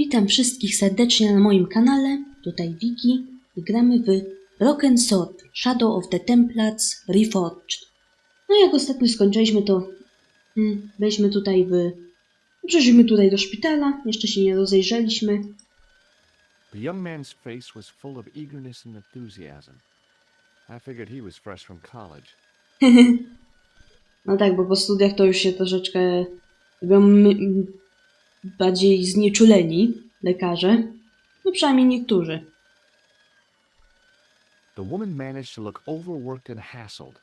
Witam wszystkich serdecznie na moim kanale, tutaj Wiki i gramy w Broken Sword, Shadow of the Templars, Reforged. No i jak ostatnio skończyliśmy to byliśmy tutaj przyszliśmy tutaj do szpitala, jeszcze się nie rozejrzeliśmy. The young man's face was full of eagerness and enthusiasm. I figured he was fresh from college. No tak, bo po studiach to już się troszeczkę bardziej znieczuleni lekarze. No przynajmniej niektórzy. The woman managed to look overworked and hassled,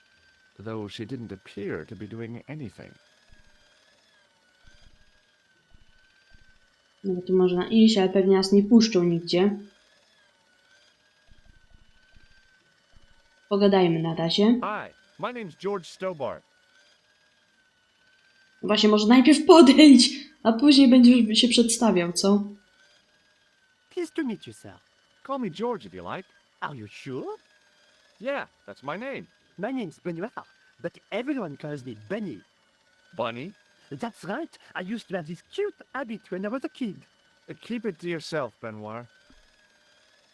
though she didn't appear to be doing anything. No bo tu można iść, ale pewnie nas nie puszczą nigdzie. Pogadajmy na razie. Hi, my name's George'a Stobbarta. Właśnie, może najpierw podejdź, a później będziesz się przedstawiał, co? Pleased to meet you, sir. Call me George if you like. Are you sure? Yeah, that's my name. My name's Benoit, but everyone calls me Benny. Bunny. That's right. I used to have this cute habit when I was a kid. Keep it to yourself, Benoit.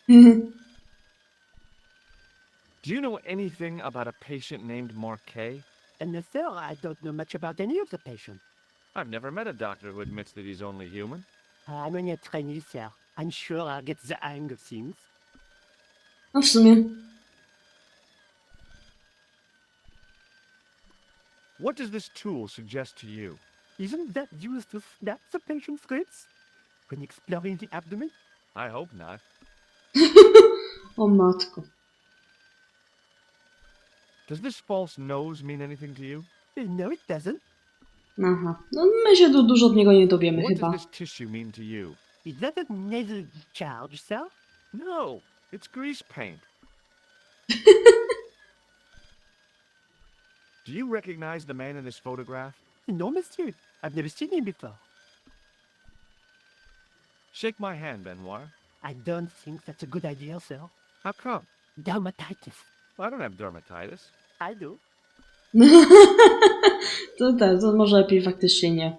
Do you know anything about a patient named Marquet? And no, sir, I don't know much about any of the patients. I've never met a doctor who admits that he's only human. I'm only a trainee, sir. I'm sure I'll get the hang of things. No w sumie. What does this tool suggest to you? Isn't that used to snap the patient's ribs when exploring the abdomen? I hope not. O matko. Does this false nose mean anything to you? No, it doesn't. Aha. No my się tu dużo od niego nie dowiemy What chyba. does this tissue mean to you? Is that a nasal charge, sir? No, it's grease paint. Do you recognize the man in this photograph? No, monsieur. I've never seen him before. Shake my hand, Benoit. I don't think that's a good idea, sir. How come? Dermatitis. I don't have dermatitis. I do. To tak, to może lepiej faktycznie nie.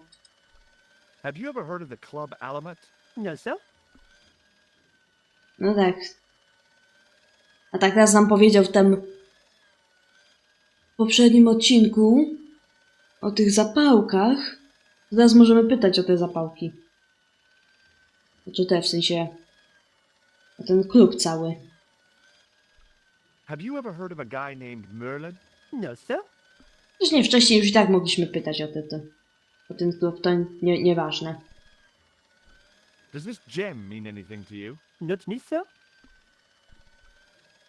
Have you ever heard of the Club Alamet? No, sir. No tak. A tak raz nam powiedział w tym poprzednim odcinku o tych zapałkach. Teraz możemy pytać o te zapałki. Znaczy te, w sensie o ten klub cały. Have you ever heard of a guy named Merlin? No, sir. Wcześniej, wcześniej już i tak mogliśmy pytać o ten klub, to nieważne. Does this gem mean anything to you? Not me, sir.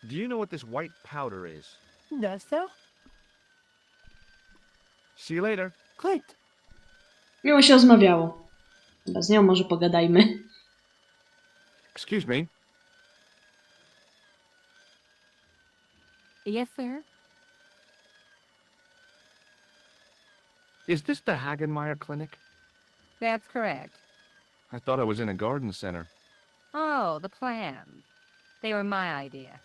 Do you know what this white powder is? No, sir. See you later. Great. Miło się rozmawiało. Chyba z nią może pogadajmy. Excuse me. Yes, sir. Is this the Hagenmeyer Clinic? That's correct. I thought I was in a garden center. Oh, the plans. They were my idea.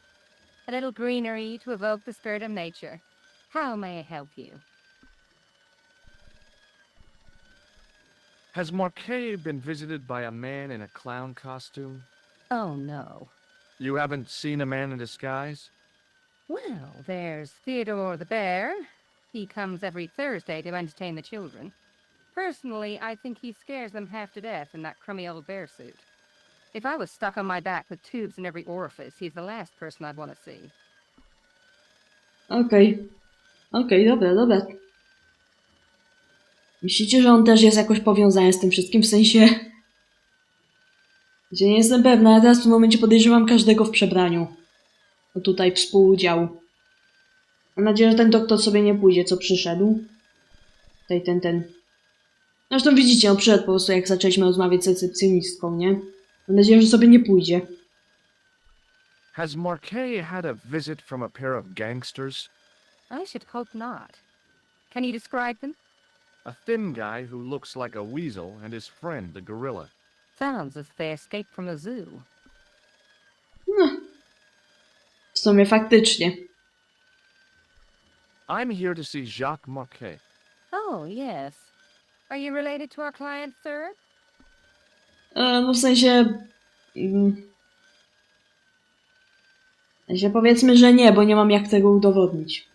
A little greenery to evoke the spirit of nature. How may I help you? Has Marquet been visited by a man in a clown costume? Oh, no. You haven't seen a man in disguise? Well, there's Theodore the bear. He comes every Thursday to entertain the children. Personally, I think he scares them half to death in that crummy old bear suit. If I was stuck on my back with tubes in every orifice, he's the last person I'd want to see. Okej, dobra. Myślicie, że on też jest jakoś powiązany z tym wszystkim? W sensie... Gdzie nie jestem pewna, ale teraz w tym momencie podejrzewam każdego w przebraniu. O tutaj współudział. Mam nadzieję, że ten doktor sobie nie pójdzie, co przyszedł. Tutaj ten. Zresztą widzicie, on przyszedł po prostu, jak zaczęliśmy rozmawiać z recepcjonistką, nie? Mam nadzieję, że sobie nie pójdzie. Has Marquet had a visit from a pair of gangsters? I should hope not. Can you describe them? A thin guy who looks like a weasel and his friend, the gorilla. Sounds as if they escaped from the zoo. No. W sumie faktycznie. I'm here to see Jacques Marquet. Oh, yes. Are you related to our client, sir? No w sensie... powiedzmy, że nie, bo nie mam jak tego udowodnić.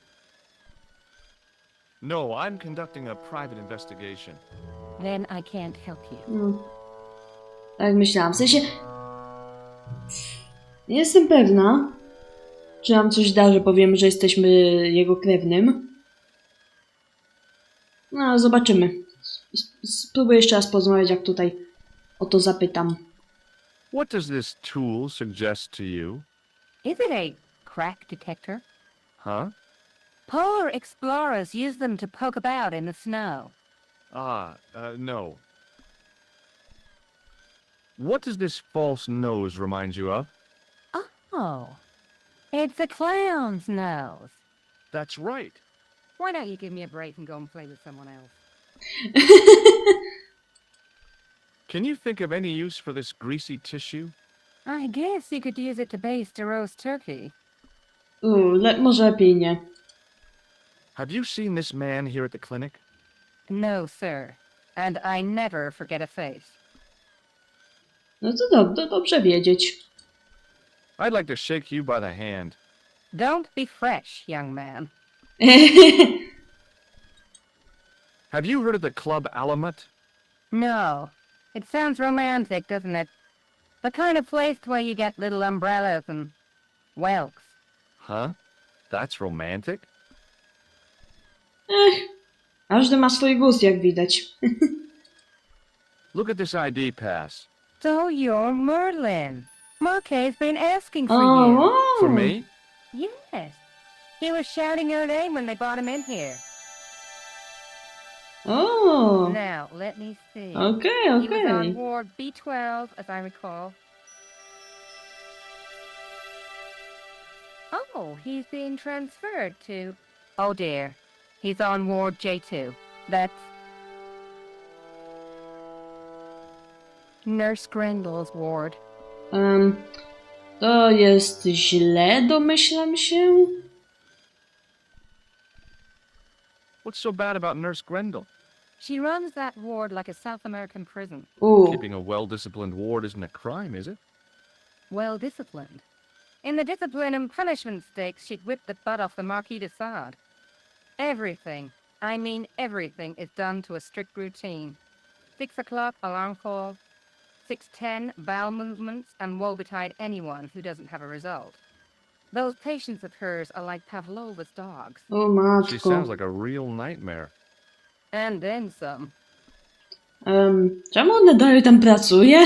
No, I'm conducting a private investigation. Then I can't help you. No. Tak myślałam. W sensie... Nie jestem pewna, czy nam coś da, że powiem, że jesteśmy jego krewnym. No, zobaczymy. Spróbuję jeszcze raz porozmawiać, jak tutaj o to zapytam. What does this tool suggest to you? Is it a crack detector? Huh? Polar explorers use them to poke about in the snow. No. What does this false nose remind you of? Oh, it's a clown's nose. That's right. Why don't you give me a break and go and play with someone else? Can you think of any use for this greasy tissue? I guess you could use it to baste a roast turkey. Może lepiej nie. Have you seen this man here at the clinic? No, sir. And I never forget a face. No to dobrze wiedzieć. I'd like to shake you by the hand. Don't be fresh, young man. Have you heard of the Club Alamut? No. It sounds romantic, doesn't it? The kind of place where you get little umbrellas and whelks. Huh? That's romantic? Każdy ma swój gust, jak widać. Look at this ID pass. So you're Merlin. Marquet's been asking for Oh, you. wow. For me? Yes. He was shouting your name when they brought him in here. Oh, Now, let me see. okej, He was on okej. Ward B12, as I recall. Oh, he's being transferred to... Oh dear. He's on Ward J2. That's... Nurse Grendel's ward. To jest źle, domyślam się. What's so bad about Nurse Grendel? She runs that ward like a South American prison. Keeping a well-disciplined ward isn't a crime, is it? Well disciplined. In the discipline and punishment stakes, she'd whip the butt off the Marquis de Sade. Everything, I mean everything, is done to a strict routine. 6 o'clock, alarm call. 6:10, bowel movements, and woe-betide anyone who doesn't have a result. Those patients of hers are like Pavlova's dogs. O She matko. sounds like a real nightmare. And then some. Czemu ona dalej tam pracuje?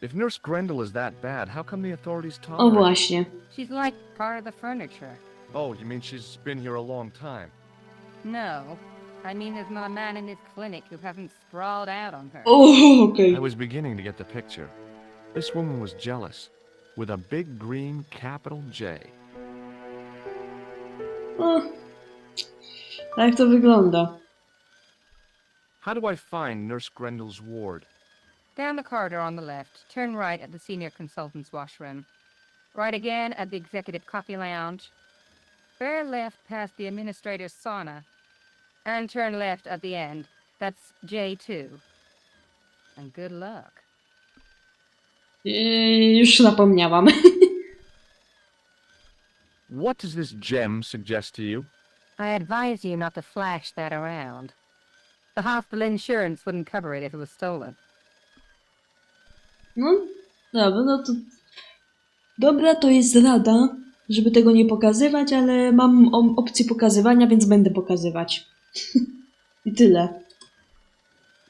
If Nurse Grendel is that bad, how come the authorities O tolerate her? właśnie. She's like part of the furniture. Oh, you mean she's been here a long time? No, I mean there's not a man in this clinic who hasn't sprawled out on her. O, okej. I was beginning to get the picture. This woman was jealous, with a big green capital J. O, tak to wygląda. How do I find Nurse Grendel's ward? Down the corridor on the left, turn right at the senior consultant's washroom. Right again at the executive coffee lounge. Bear left past the administrator's sauna. And turn left at the end. That's J2. And good luck. Już zapomniałam. What does this gem suggest to you? I advise you not to flash that around. The hospital insurance wouldn't cover it if it was stolen. No, dobra, no to... Dobra, to jest rada, żeby tego nie pokazywać, ale mam opcję pokazywania, więc będę pokazywać. I tyle.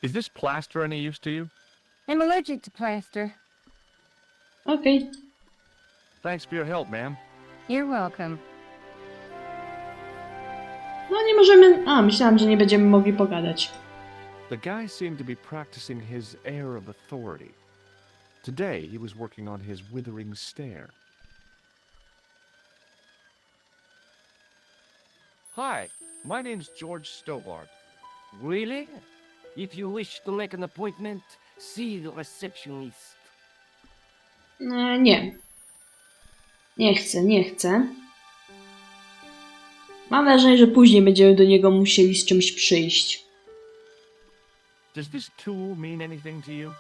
Is this plaster any use to you? I'm allergic to plaster. Okej. Thanks for your help, ma'am. You're welcome. No nie możemy... myślałam, że nie będziemy mogli pogadać. The guy seemed to be practicing his air of authority. Today, he was working on his withering stare. Hi, my name's George'a Stobbarta. Really? If you wish to make an appointment, see the receptionist. Nie. Nie chcę. Mam wrażenie, że później będziemy do niego musieli z czymś przyjść. Does this tool mean anything to you?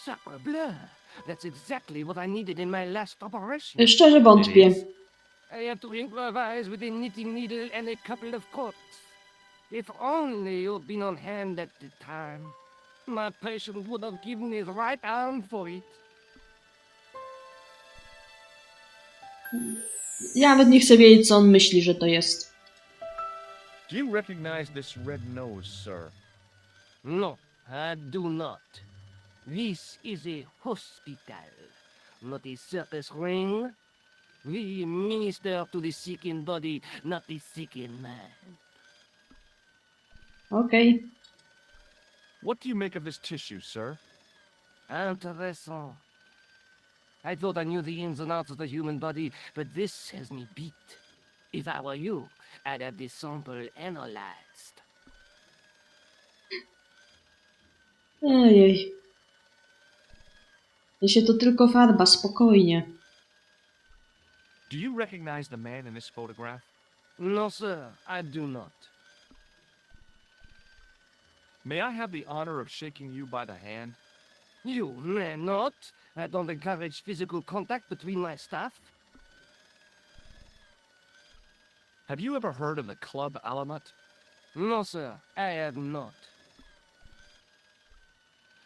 Sacre bleu! That's exactly what I needed in my last operation. Szczerze wątpię. It is? I had to improvise with a knitting needle and a couple of cords. If only you'd been on hand at the time. My patient would have given his right arm for it. Ja nawet nie chcę wiedzieć, co on myśli, że to jest. Do you recognize this red nose, sir? No, I do not. This is a hospital, not a circus ring. We minister to the sick in body, not the sick in mind. Okej. What do you make of this tissue, sir? Intéressant. I thought I knew the ins and outs of the human body, but this has me beat. If I were you, I'd have this sample analyzed. Ojej. To się to tylko farba, spokojnie. Do you recognize the man in this photograph? No, sir, I do not. May I have the honor of shaking you by the hand? You may not. I don't encourage physical contact between my staff. Have you ever heard of the Club Alamat? No, sir, I have not.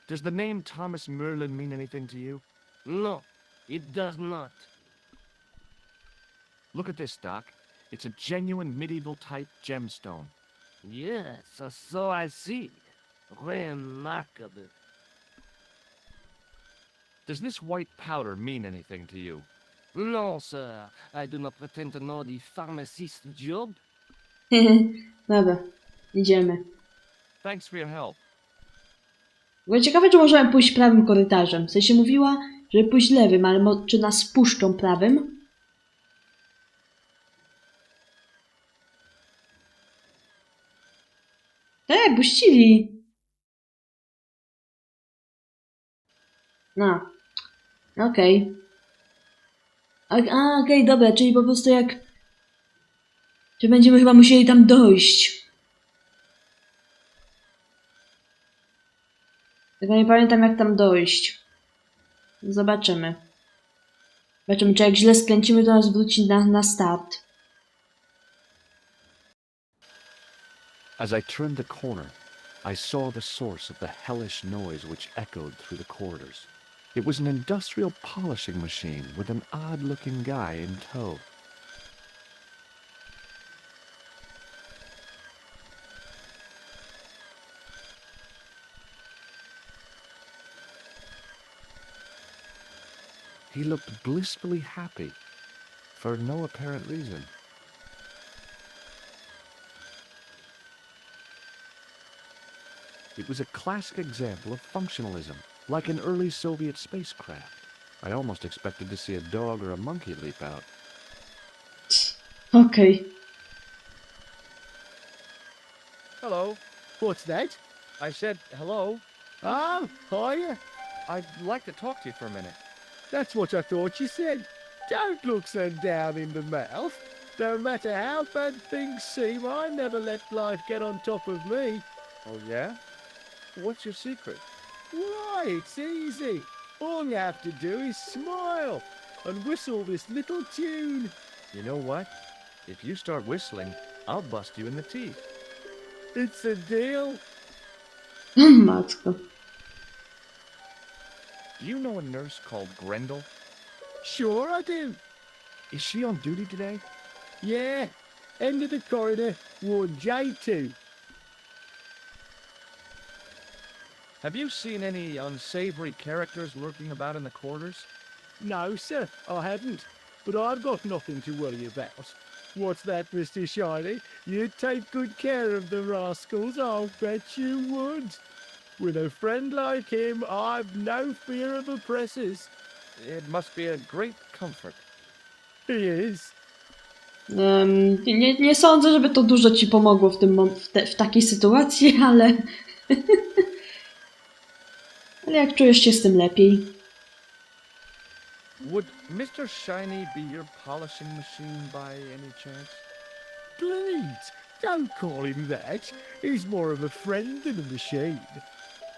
Does the name Thomas Merlin mean anything to you? No, it does not. Look at this, Doc. It's a genuine medieval type gemstone. Yes, so I see. Remarkable. Does this white powder mean anything to you? No, sir, I do not pretend to know the pharmacist's job. Dobra, idziemy. Thanks for your help. Było ciekawe, czy możemy pójść prawym korytarzem. W sensie mówiła, żeby pójść lewym, ale czy nas puszczą prawym? Tak, puścili. No. Okej. Okej, dobra, czyli po prostu jak... Czy będziemy chyba musieli tam dojść. Tylko nie pamiętam, jak tam dojść. Zobaczymy. Zobaczymy, czy jak źle skręcimy, to nas wróci na start. As I turned the corner, I saw the source of the hellish noise which echoed through the corridors. It was an industrial polishing machine with an odd-looking guy in tow. He looked blissfully happy, for no apparent reason. It was a classic example of functionalism, like an early Soviet spacecraft. I almost expected to see a dog or a monkey leap out. Okej. Hello. What's that? I said hello. Oh, hiya. I'd like to talk to you for a minute. That's what I thought you said. Don't look so down in the mouth. No matter how bad things seem, I never let life get on top of me. Oh, yeah? What's your secret? Why, it's easy. All you have to do is smile and whistle this little tune. You know what? If you start whistling, I'll bust you in the teeth. It's a deal. Matko. Do you know a nurse called Grendel? Sure I do. Is she on duty today? Yeah. End of the corridor, ward J2. Have you seen any unsavory characters lurking about in the quarters? No, sir, I haven't. But I've got nothing to worry about. What's that, Mr. Shiny? You'd take good care of the rascals, I'll bet you would. With a friend like him, I've no fear of oppressors. It must be a great comfort. He is. Nie sądzę, żeby to dużo ci pomogło w takiej sytuacji, ale... ale jak czujesz się z tym lepiej? Would Mr. Shiny be your polishing machine by any chance? Please, don't call him that. He's more of a friend than a machine.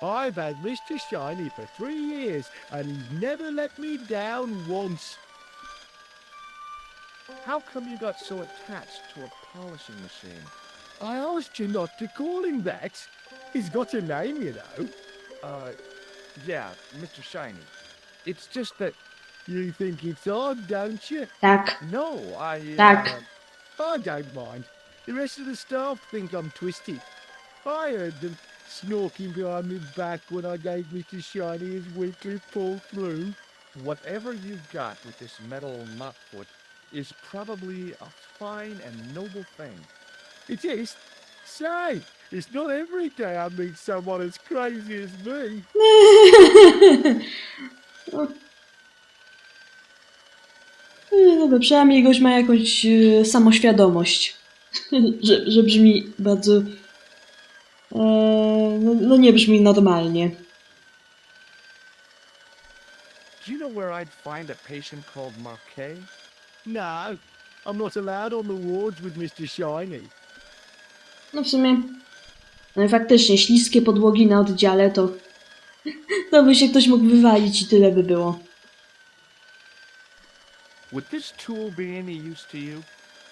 I've had Mr. Shiny for 3 years, and he's never let me down once. How come you got so attached to a polishing machine? I asked you not to call him that. He's got a name, you know. Yeah, Mr. Shiny. It's just that... You think it's odd, don't you? Tak, No, tak. I don't mind. The rest of the staff think I'm twisted. I heard them snorking behind my back when I gave Mr. Shiny his weekly pull through. Whatever you've got with this metal mopfoot is probably a fine and noble thing. It is. Say, it's not every day I meet someone as crazy as me. Dobra, przynajmniej gość ma jakąś samoświadomość. że brzmi bardzo... no nie brzmi normalnie. Do you know where I'd find a patient called Marquet? No, I'm not allowed on the wards with Mr. Shiny. No w sumie... No i faktycznie, śliskie podłogi na oddziale to... To by się ktoś mógł wywalić i tyle by było. Would this tool be any use to you?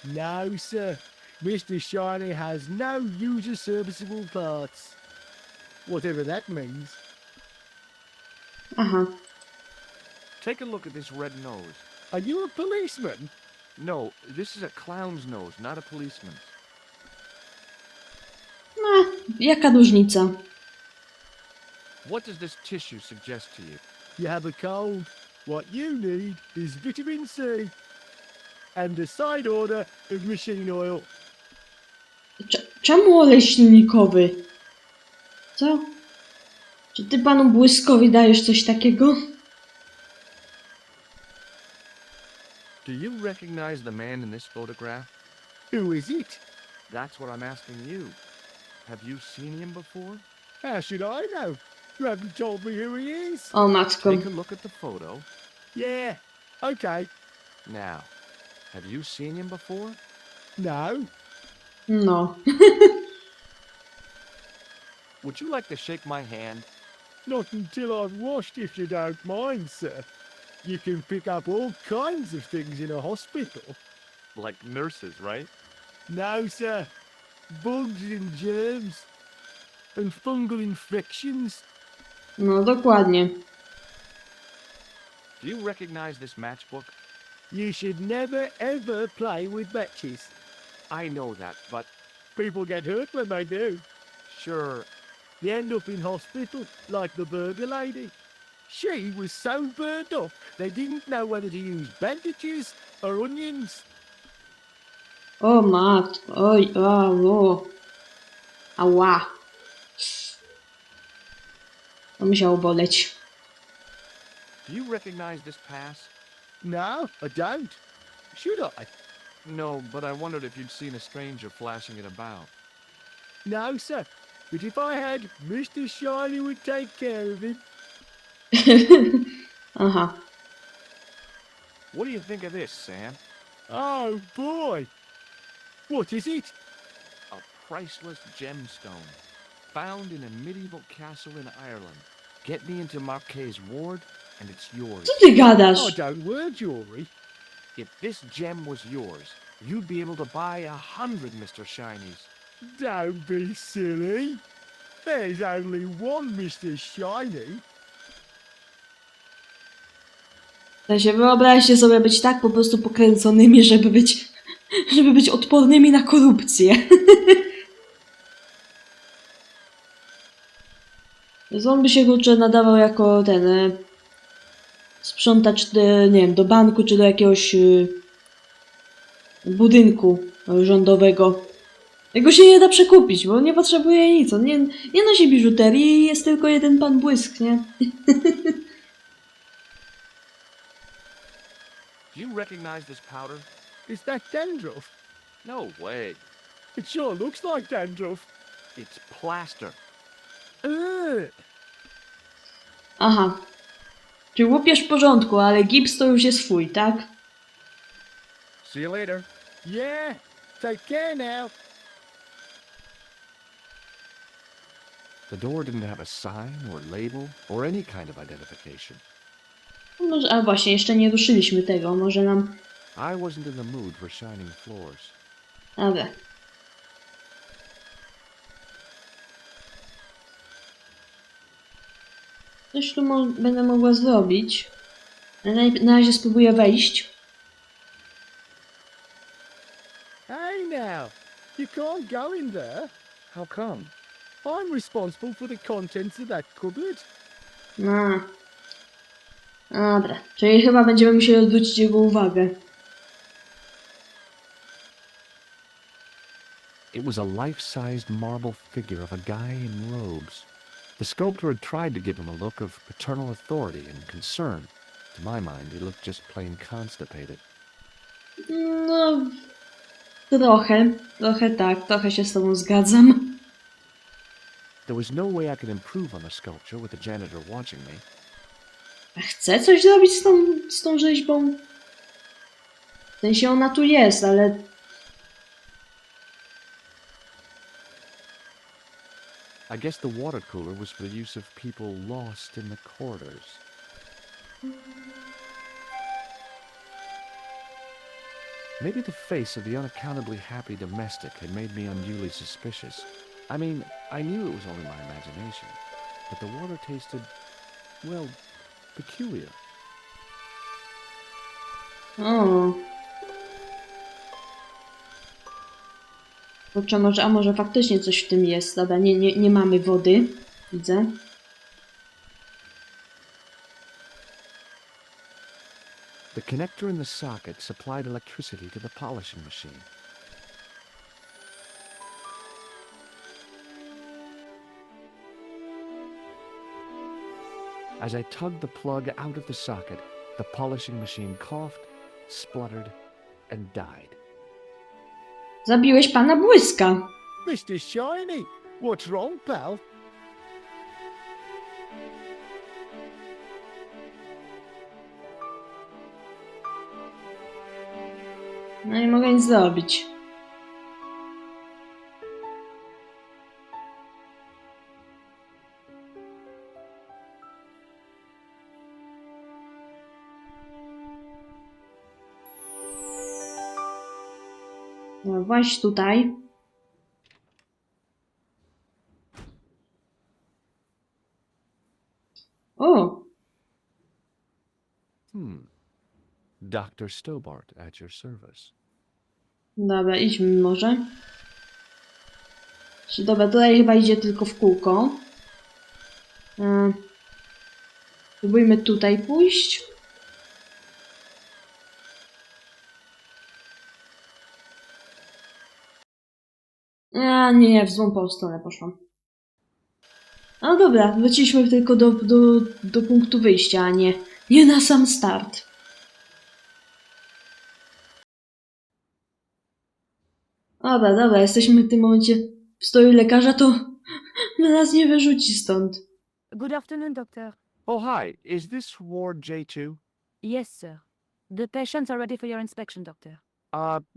No, sir. Mr. Shiny has no user serviceable parts. Whatever that means. Aha. Take a look at this red nose. Are you a policeman? No, this is a clown's nose, not a policeman's. No, jaka różnica? What does this tissue suggest to you? You have a cold. What you need is vitamin C. And a side order of machine oil. Czemu olej silnikowy? Co? Czy ty panu Błyskowi dajesz coś takiego? Do you recognize the man in this photograph? Who is it? That's what I'm asking you. Have you seen him before? How should I know? You haven't told me who he is. O matko. Take a look at the photo. Yeah, okay. Now, have you seen him before? No. No. Would you like to shake my hand? Not until I've washed, if you don't mind, sir. You can pick up all kinds of things in a hospital. Like nurses, right? No, sir. Bugs and germs. And fungal infections. No, dokładnie. Do you recognize this matchbook? You should never, ever play with matches. I know that, but People get hurt when they do. sure, They end up in hospital, like the burger lady. She was so burned up, they didn't know whether to use bandages or onions. O matko. Oj, o. Ała. To musiało boleć. do you recognize this pass? No, I don't. Should I? No, but I wondered if you'd seen a stranger flashing it about. No, sir. But if I had, Mr. Shiny would take care of it. Aha. What do you think of this, Sam? Oh, boy. What is it? A priceless gemstone, found in a medieval castle in Ireland. Get me into Marquet's ward, and it's yours. Co ty gadasz? I don't wear jewelry. If this gem was yours, you'd be able to buy 100 Mr. Shinies. Don't be silly. There's only one Mr. Shiny. W sensie, wyobraźcie sobie być tak po prostu pokręconymi, żeby być odpornymi na korupcję. Więc on by się kurczę nadawał jako ten sprzątacz, nie wiem, do banku czy do jakiegoś budynku rządowego. Jego się nie da przekupić, bo on nie potrzebuje nic. On nie nosi biżuterii, jest tylko jeden pan Błysk, nie? Do you recognize this powder? Is that dandruff? No way. It sure looks like dandruff. It's plaster. Ugh. Aha. Czyli łupiesz w porządku, ale gips to już jest twój, tak? See you later. Yeah, take care now. The door didn't have a sign or label or any kind of identification. Może, a właśnie, jeszcze nie ruszyliśmy tego. Może nam... I wasn't in the mood for shining floors. Dobra. Coś tu będę mogła zrobić. Na razie spróbuję wejść. Hey now, you can't go in there. How come? I'm responsible for the contents of that cupboard. No. Dobra. Czyli chyba będziemy musieli odwrócić jego uwagę. It was a life-sized marble figure of a guy in robes. The sculptor had tried to give him a look of paternal authority and concern. To my mind, he looked just plain constipated. No... Trochę tak. Trochę się z tobą zgadzam. There was no way I could improve on the sculpture with the janitor watching me. A chcę coś zrobić z tą rzeźbą? W sensie ona tu jest, ale... I guess the water cooler was for the use of people lost in the corridors. Maybe the face of the unaccountably happy domestic had made me unduly suspicious. I mean, I knew it was only my imagination, but the water tasted, well, peculiar. O. Kurczę, może faktycznie coś w tym jest. Dobra, nie mamy wody. Widzę. The connector in the socket supplied electricity to the polishing machine. As I tugged the plug out of the socket, the polishing machine coughed, spluttered, and died. Zabiłeś pana Błyska. Mr. Shiny, what's wrong, pal? No nie mogę nic zrobić. No właśnie tutaj. O! Dr. Stobbart at your service. Dobra, idźmy może. Dobra, tutaj chyba idzie tylko w kółko. Spróbujmy tutaj pójść. Nie, w złą stronę poszłam. No dobra, wróciliśmy tylko do punktu wyjścia, a nie na sam start. Dobra, jesteśmy w tym momencie w stroju lekarza, to nas nie wyrzuci stąd. Good afternoon, Doctor. Oh, hi. Is this Ward J2? Yes, sir. The patients are ready for your inspection, Doctor.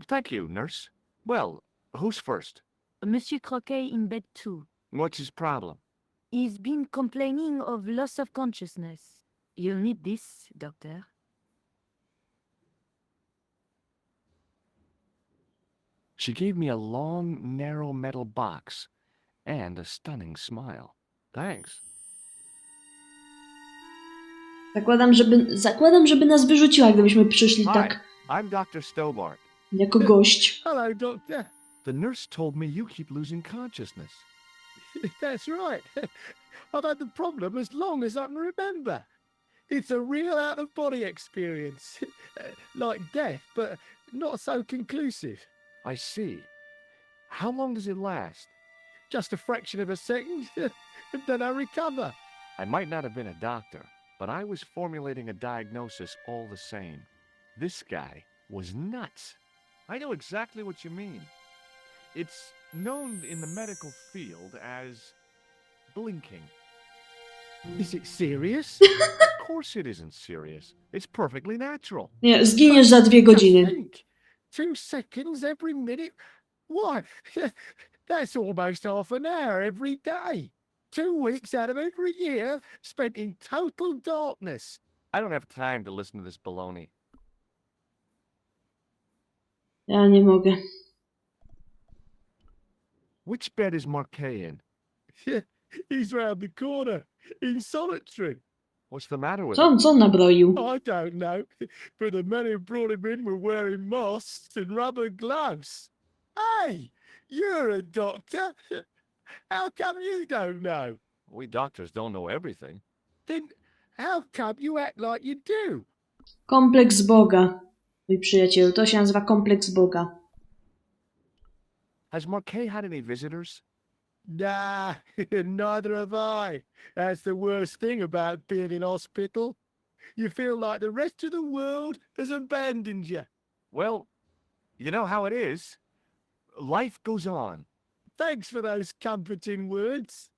Thank you, nurse. Well, who's first? Monsieur Croquet in bed 2. What's his problem? He's been complaining of loss of consciousness. You'll need this, Doctor. She gave me a long, narrow metal box and a stunning smile. Thanks. Zakładam, żeby nas wyrzuciła, gdybyśmy przyszli Hi, tak I'm Dr. Stobbart. jako gość. Hello, Doctor. The nurse told me you keep losing consciousness. That's right. I've had the problem as long as I can remember. It's a real out-of-body experience. Like death, but not so conclusive. I see. How long does it last? Just a fraction of a second, and then I recover. I might not have been a doctor, but I was formulating a diagnosis all the same. This guy was nuts. I know exactly what you mean. It's known in the medical field as blinking. Is it serious? Of course it isn't serious. It's perfectly natural. Nie, zginiesz za 2 Just godziny. think. 2 seconds every minute? Why? That's almost half an hour every day. 2 weeks out of every year spent in total darkness. I don't have time to listen to this baloney. Ja nie mogę. Which bed is Marquet in? He's round the corner, in solitary. What's the matter with Co him? on nabroił? I don't know, but the men who brought him in were wearing masks and rubber gloves. Hey, you're a doctor. How come you don't know? We doctors don't know everything. Then how come you act like you do? Kompleks Boga. Mój przyjacielu, to się nazywa kompleks Boga. Has Marquet had any visitors? Nah, neither have I. That's the worst thing about being in hospital. You feel like the rest of the world has abandoned you. Well, you know how it is. Life goes on. Thanks for those comforting words.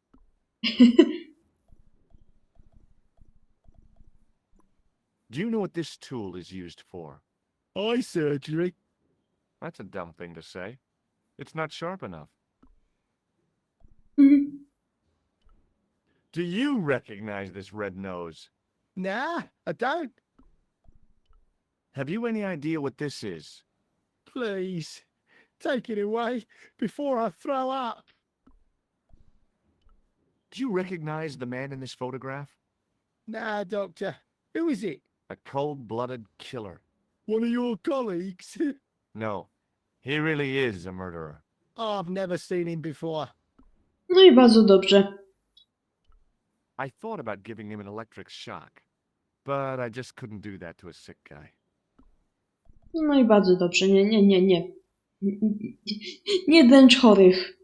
Do you know what this tool is used for? Eye surgery. That's a dumb thing to say. It's not sharp enough. Do you recognize this red nose? Nah, I don't. Have you any idea what this is? Please, take it away before I throw up. Do you recognize the man in this photograph? Nah, Doctor. Who is it? A cold-blooded killer. One of your colleagues? No, he really is a murderer. I've never seen him before. No i bardzo dobrze. I thought about giving him an electric shock, but I just couldn't do that to a sick guy. No i bardzo dobrze. Nie. Nie dręcz chorych.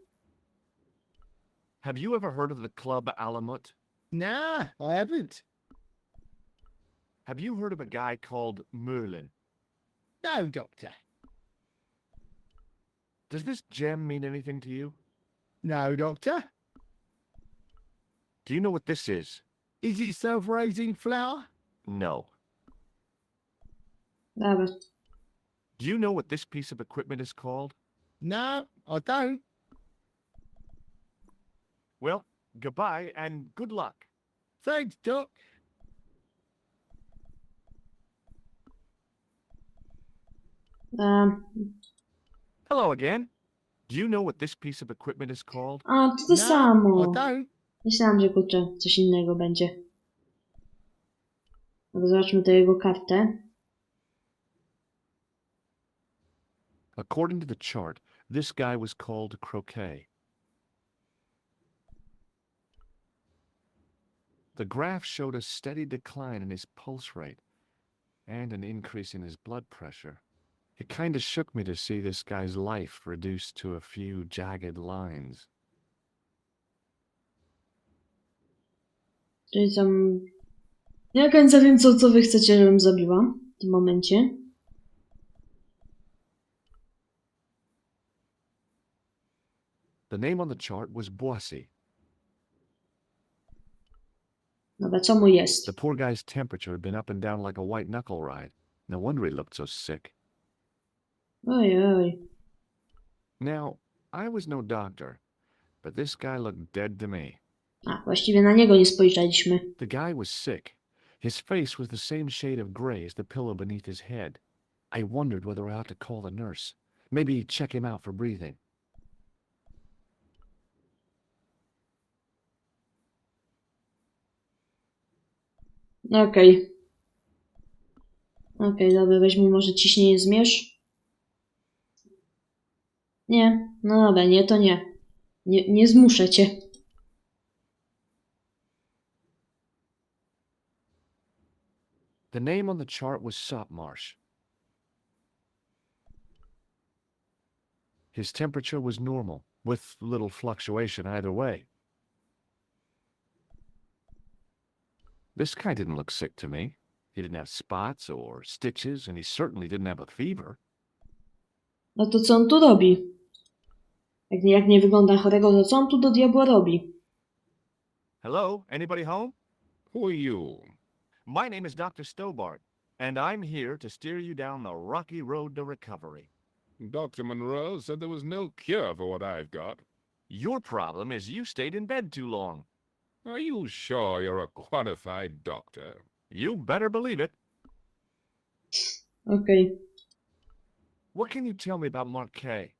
Have you ever heard of the Club Alamut? Nah, I haven't. Have you heard of a guy called Merlin? No, Doctor. Does this gem mean anything to you? No, Doctor. Do you know what this is? Is it self-raising flour? No. Dobra. Do you know what this piece of equipment is called? No, I don't. Well, goodbye and good luck. Thanks, Doc. Hello again. Do you know what this piece of equipment is called? A, to No, samo. I don't. Myślałam, że kurczę, coś innego będzie. Dobra, zobaczmy tę jego kartę. According to the chart, this guy was called Croquet. The graph showed a steady decline in his pulse rate and an increase in his blood pressure. It kind of shook me to see this guy's life reduced to a few jagged lines. Czyli tam... Nie do końca wiem, co wy chcecie, żebym zabiła w tym momencie. The name on the chart was Boissy. Dobra, co mu jest? The poor guy's temperature had been up and down like a white knuckle ride. No wonder he looked so sick. Ojej. Now, I was no doctor, but this guy looked dead to me. A, właściwie na niego nie spojrzeliśmy. The guy was sick. His face was the same shade of gray as the pillow beneath his head. I wondered whether I ought to call the nurse. Maybe check him out for breathing. Okej. Okej, dobra, weź mu może ciśnienie zmierz. Nie, no dobra, nie, to nie. Nie zmuszę cię. The name on the chart was Sopmarsh. His temperature was normal, with little fluctuation either way. This guy didn't look sick to me. He didn't have spots or stitches, and he certainly didn't have a fever. No to co on tu robi? Jak nie wygląda chorego, to co on tu do diabła robi? Hello? Anybody home? Who are you? My name is Dr. Stobbart, and I'm here to steer you down the rocky road to recovery. Dr. Monroe said there was no cure for what I've got. Your problem is you stayed in bed too long. Are you sure you're a qualified doctor? You better believe it. Okej. What can you tell me about Marquet?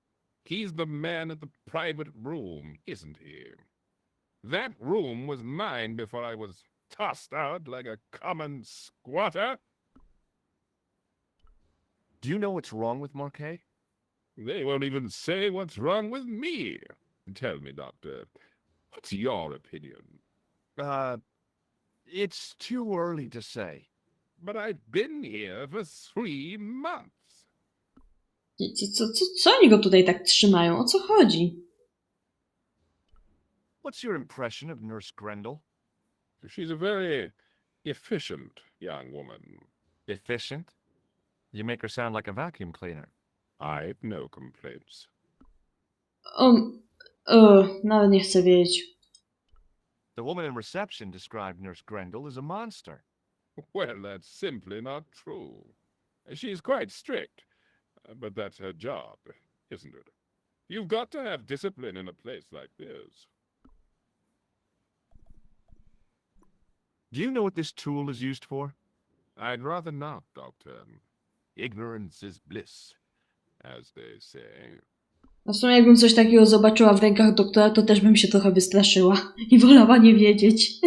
He's the man in the private room, isn't he? That room was mine before I was tossed out like a common squatter. Do you know what's wrong with Marquet? They won't even say what's wrong with me. Tell me, Doctor, what's your opinion? It's too early to say. But I've been here for 3 months. Co oni go tutaj tak trzymają? O co chodzi? What's your impression of Nurse Grendel? She's a very efficient young woman. Efficient? You make her sound like a vacuum cleaner. I've no complaints. Nawet nie chcę wiedzieć. The woman in reception described Nurse Grendel as a monster. Well, that's simply not true. She's quite strict, but that's her job, isn't it? You've got to have discipline in a place like this. Do you know what this tool is used for? I'd rather not, Doctor. Ignorance is bliss, as they say. A w sumie jakbym coś takiego zobaczyła w rękach doktora, to też bym się trochę wystraszyła i wolała nie wiedzieć.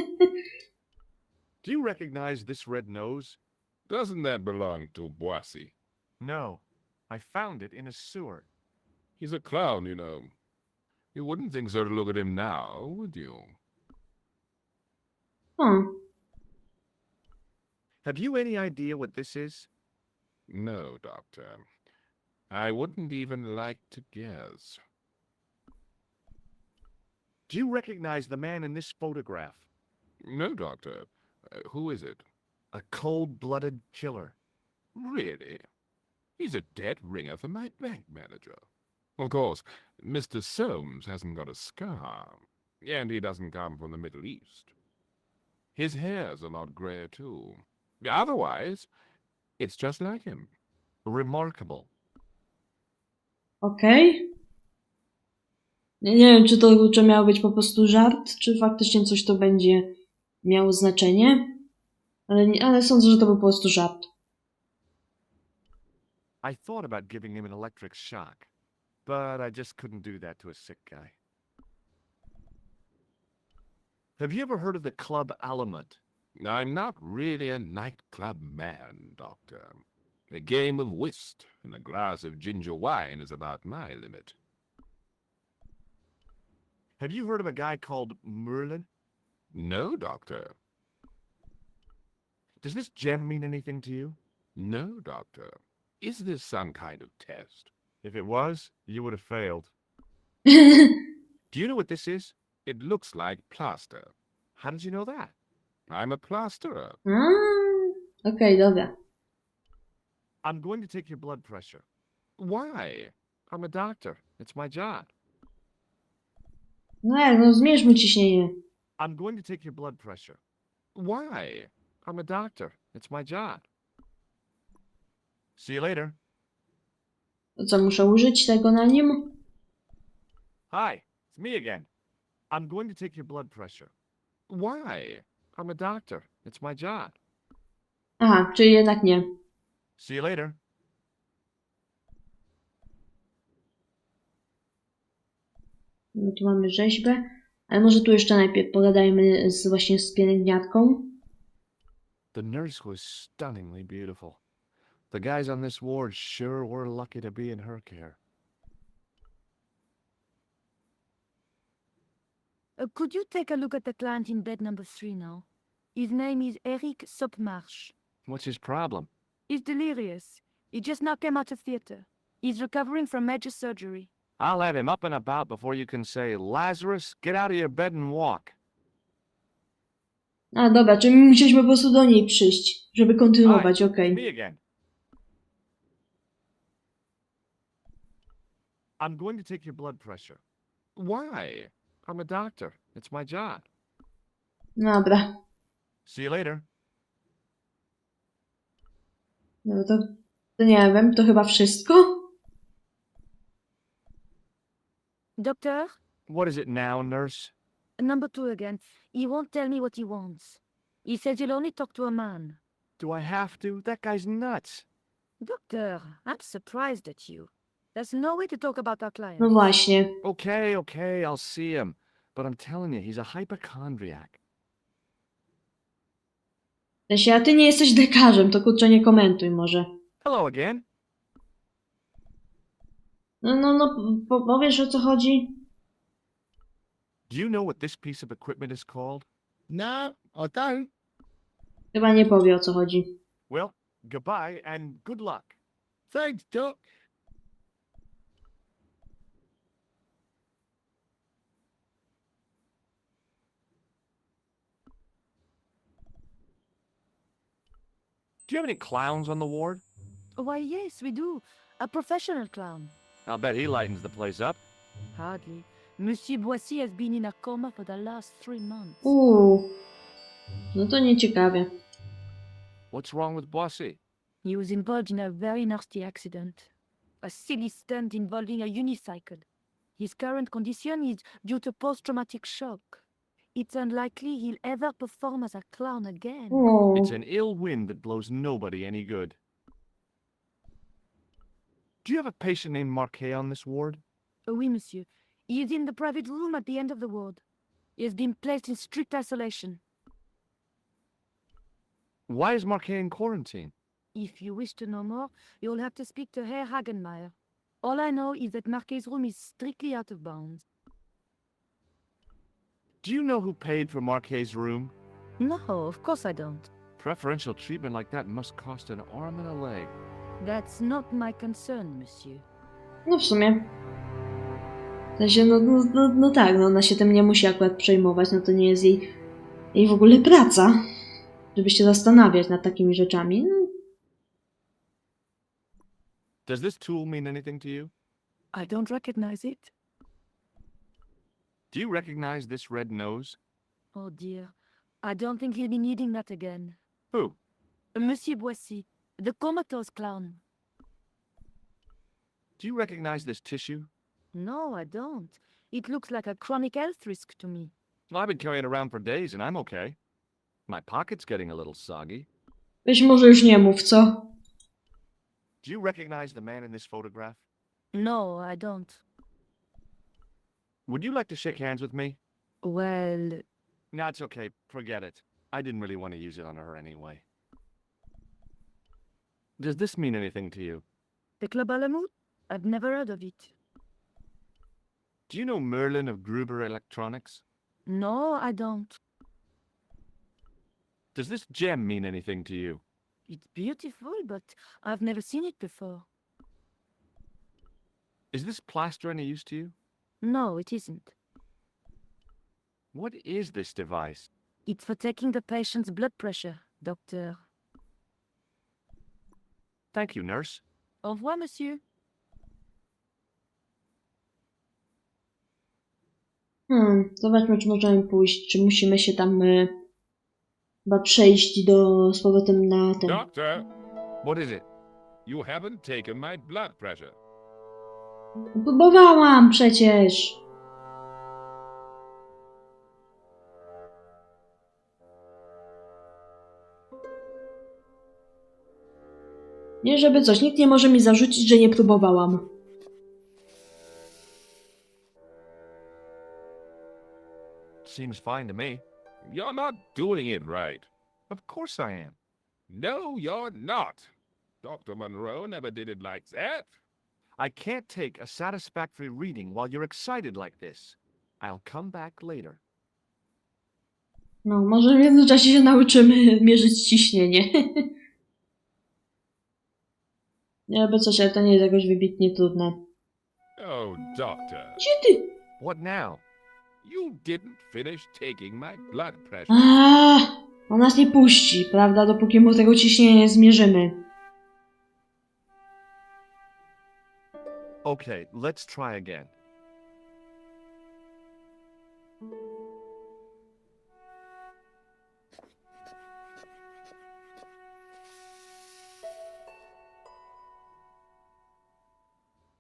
Do you recognize this red nose? Doesn't that belong to Boissy? No. I found it in a sewer. He's a clown, you know. You wouldn't think so to look at him now, would you? Have you any idea what this is? No, Doctor. I wouldn't even like to guess. Do you recognize the man in this photograph? No, Doctor. Who is it? A cold-blooded killer. Really? He's a dead ringer for my bank manager. Of course, Mr. Soames hasn't got a scar, and he doesn't come from the Middle East. His hair's a lot grayer, too. Otherwise, it's just like him. Remarkable. Okej. Nie wiem, czy miał być po prostu żart, czy faktycznie coś to będzie miało znaczenie. Ale sądzę, że to był po prostu żart. I thought about giving him an electric shock, but I just couldn't do that to a sick guy. Have you ever heard of the Club Alimut? I'm not really a nightclub man, Doctor. A game of whist and a glass of ginger wine is about my limit. Have you heard of a guy called Merlin? No, Doctor. Does this gem mean anything to you? No, Doctor. Is this some kind of test? If it was, you would have failed. A, Do you know what this is? It looks like plaster. How did you know that? I'm a plasterer. okej, dobra. I'm going to take your blood pressure. Why? I'm a doctor. It's my job. No jak, no zmierz mu ciśnienie. I'm going to take your blood pressure. Why? I'm a doctor. It's my job. See you later. To co, muszę użyć tego na nim? Hi, it's me again. I'm going to take your blood pressure. Why? I'm a doctor. It's my job. Aha, czyli jednak nie. See you later. No tu mamy rzeźbę. Ale może tu jeszcze najpierw pogadajmy właśnie z pielęgniarką. The nurse was stunningly beautiful. The guys on this ward sure were lucky to be in her care. Could you take a look at the client in bed number 3 now? His name is Eric Sopmarsh. What's his problem? He's delirious. He just now came out of theater. He's recovering from major surgery. I'll have him up and about before you can say, Lazarus, get out of your bed and walk. A dobra, czyli musieliśmy po prostu do niej przyjść, żeby kontynuować, Hi, okej. Me again. I'm going to take your blood pressure. Why? I'm a doctor. It's my job. Dobra. See you later. No to nie wiem, to chyba wszystko? Doctor? What is it now, nurse? Number 2 again. He won't tell me what he wants. He says he'll only talk to a man. Do I have to? That guy's nuts. Doctor, I'm surprised at you. There's no way to talk about our client. No właśnie. Okay, okay, I'll see him. But I'm telling you, he's a hypochondriac. W sensie, a ty nie jesteś lekarzem, to kurczę nie komentuj może. Hello again. Powiesz o co chodzi? Do you know what this piece of equipment is called? No, I don't. Chyba nie powie o co chodzi. Well, goodbye and good luck. Thanks, Doc. Do you have any clowns on the ward? Why, yes, we do. A professional clown. I'll bet he lightens the place up. Hardly. Monsieur Boissy has been in a coma for the last 3 months. No to nieciekawie. What's wrong with Boissy? He was involved in a very nasty accident. A silly stunt involving a unicycle. His current condition is due to post-traumatic shock. It's unlikely he'll ever perform as a clown again. It's an ill wind that blows nobody any good. Do you have a patient named Marquet on this ward? Oui, monsieur. He is in the private room at the end of the ward. He has been placed in strict isolation. Why is Marquet in quarantine? If you wish to know more, you'll have to speak to Herr Hagenmeier. All I know is that Marquet's room is strictly out of bounds. Do you know who paid for Marquet's room? No, of course I don't. Preferential treatment like that must cost an arm and a leg. That's not my concern, monsieur. No w sumie. W sensie, no tak, no ona się tym nie musi akurat przejmować, no to nie jest jej w ogóle praca, żeby się zastanawiać nad takimi rzeczami. No. Does this tool mean anything to you? I don't recognize it. Do you recognize this red nose? Oh dear. I don't think he'll be needing that again. Who? Monsieur Boissy, the comatose clown. Do you recognize this tissue? No, I don't. It looks like a chronic health risk to me. Well, I've been carrying it around for days and I'm okay. My pocket's getting a little soggy. Weź może już nie mów, co? Do you recognize the man in this photograph? No, I don't. Would you like to shake hands with me? Well, No, it's okay. Forget it. I didn't really want to use it on her anyway. Does this mean anything to you? the Club Alamut? I've never heard of it. Do you know Merlin of Gruber Electronics? No, I don't. Does this gem mean anything to you? It's beautiful, but I've never seen it before. Is this plaster any use to you? No, it isn't. What is this device? It's for taking the patient's blood pressure, doctor. Thank you, nurse. Au revoir, monsieur. Zobaczmy, czy możemy pójść, czy musimy się tam chyba przejść z powrotem na ten... Doctor, What is it? you haven't taken my blood pressure. Próbowałam przecież! Nie, żeby coś, nikt nie może mi zarzucić, że nie próbowałam. Seems fine to me. You're not doing it right. Of course I am. No, you're not. Dr. Monroe never did it like that. I can't take a satisfactory reading while you're excited like this. I'll come back later. No, może w międzyczasie się nauczymy mierzyć ciśnienie. Nie, żeby coś, ale to nie jest jakoś wybitnie trudne. Oh, doctor, Gdzie ty? What now? you didn't finish taking my blood pressure. On nas nie puści, prawda? Dopóki mu tego ciśnienia nie zmierzymy. Okay, let's try again.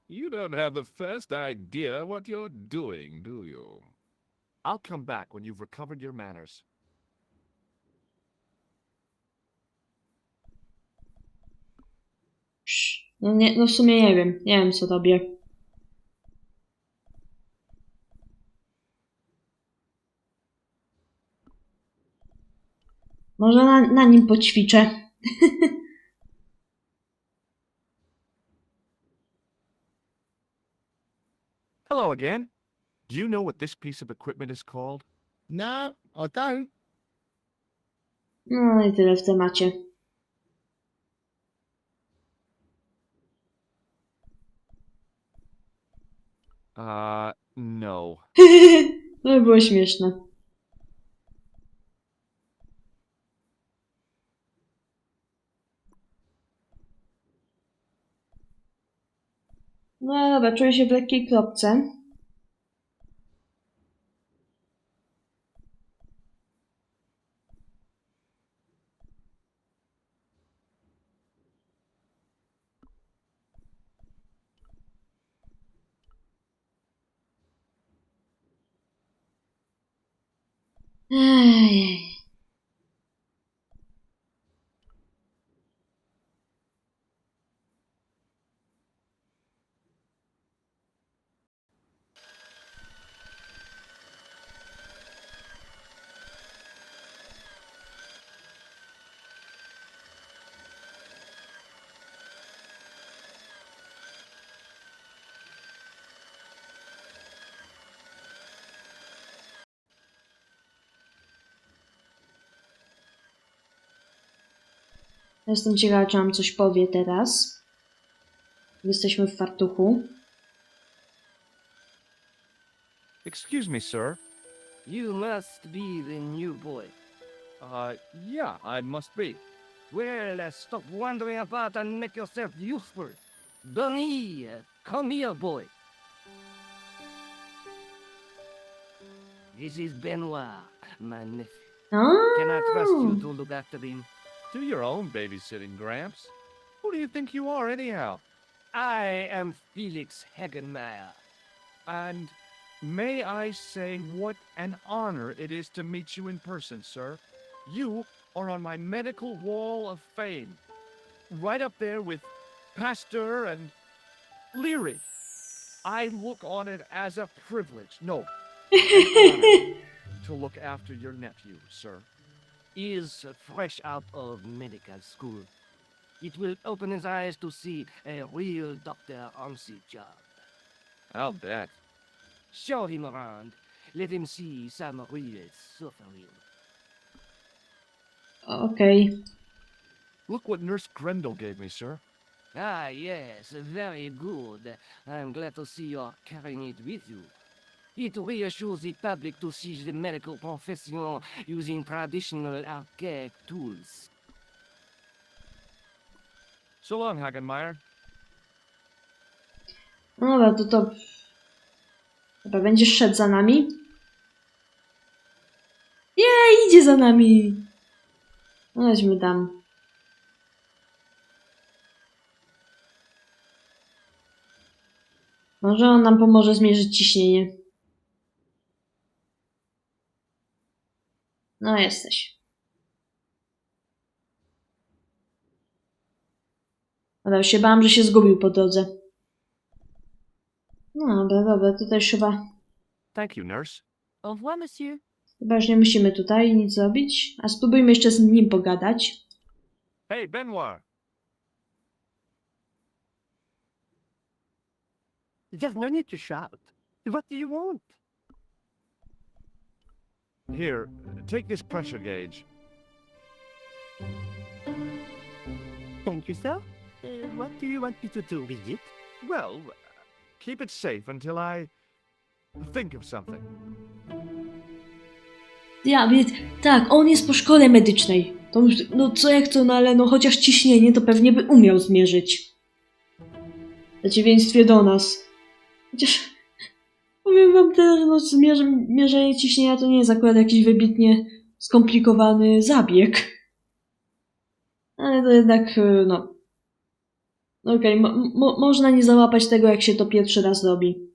You don't have the first idea what you're doing, do you? I'll come back when you've recovered your manners. No nie, no w sumie nie wiem. Nie wiem, co robię. Może na nim poćwiczę. Hello again. Do you know what this piece of equipment is called? No, I don't. No i tyle w temacie. No. To by było śmieszne. No dobra, czuję się w lekkiej kropce. Ejej. Jestem ciekawa, czy nam coś powie teraz. Jesteśmy w fartuchu. Excuse me, sir. You must be the new boy. Yeah, I must be. Well, stop wandering about and make yourself useful. Bunny, come here, boy. This is Benoit, my nephew. Can I trust you to look after him? Do your own babysitting, Gramps. Who do you think you are, anyhow? I am Felix Hagenmeyer. And may I say what an honor it is to meet you in person, sir. You are on my medical wall of fame. Right up there with Pasteur and Leary. I look on it as a privilege, no, an honor, to look after your nephew, sir. He is fresh out of medical school. It will open his eyes to see a real doctor on the job. I'll bet. Show him around. Let him see some real suffering. Okej. Look what Nurse Grendel gave me, sir. Ah, yes, very good. I'm glad to see you're carrying it with you. It reassures the public to see the medical professional using traditional archaic tools. So long, Hagenmeyer. No dobra, to... Chyba będziesz szedł za nami? Nie, idzie za nami! No, chodźmy tam. Może on nam pomoże zmierzyć ciśnienie. No, jesteś. Dobra, już się bałam, że się zgubił po drodze. No, dobra, tutaj już Thank you, nurse. Au revoir, monsieur. chyba już nie musimy tutaj nic zrobić. A spróbujmy jeszcze z nim pogadać. Hey, Benoit. There's no need to shout. What do you want? Here, take this pressure gauge. Thank you, sir. What do you want me to do with it? Well, keep it safe until I think of something. Ja, więc tak, on jest po szkole medycznej. To już, no co jak co, no ale no chociaż ciśnienie to pewnie by umiał zmierzyć. W przeciwieństwie do nas. Chociaż powiem wam też, no mierzenie ciśnienia to nie jest akurat jakiś wybitnie skomplikowany zabieg. Ale to jednak, no. Okej, można nie załapać tego, jak się to pierwszy raz robi.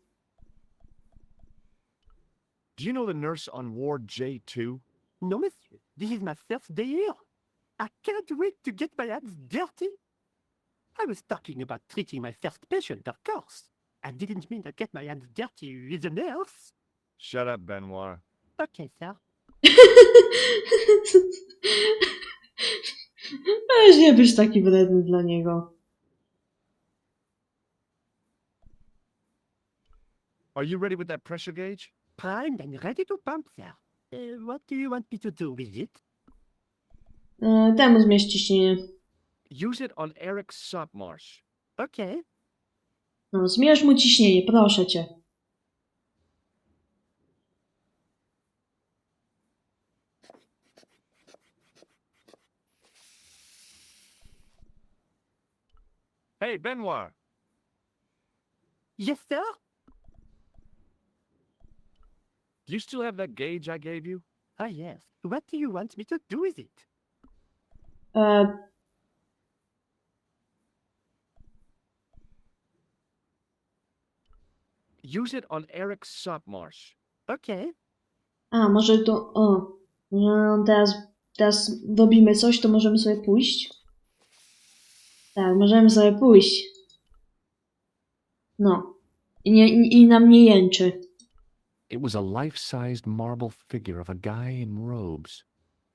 Do you know the nurse on Ward J2? No, monsieur. This is my first day here. I can't wait to get my hands dirty. I was talking about treating my first patient, of course. I didn't mean to get my hands dirty with the nurse. Shut up, Benoit. Okay, sir. Weź nie być taki wredny dla niego. Are you ready with that pressure gauge? Primed and ready to pump, sir. What do you want me to do with it? Temu zmieść ciśnienie. Use it on Eric Sopmarsh. Okay. No, zmierz mu ciśnienie, proszę cię. Hey, Benoit. Yes, sir? Do you still have that gauge I gave you? Ah, yes. What do you want me to do with it? Use it on Eric Sopmarsh. Okay. A, może to... O. No, teraz robimy coś, to możemy sobie pójść. Tak, możemy sobie pójść. No. I nam nie jęczy. It was a life-sized marble figure of a guy in robes.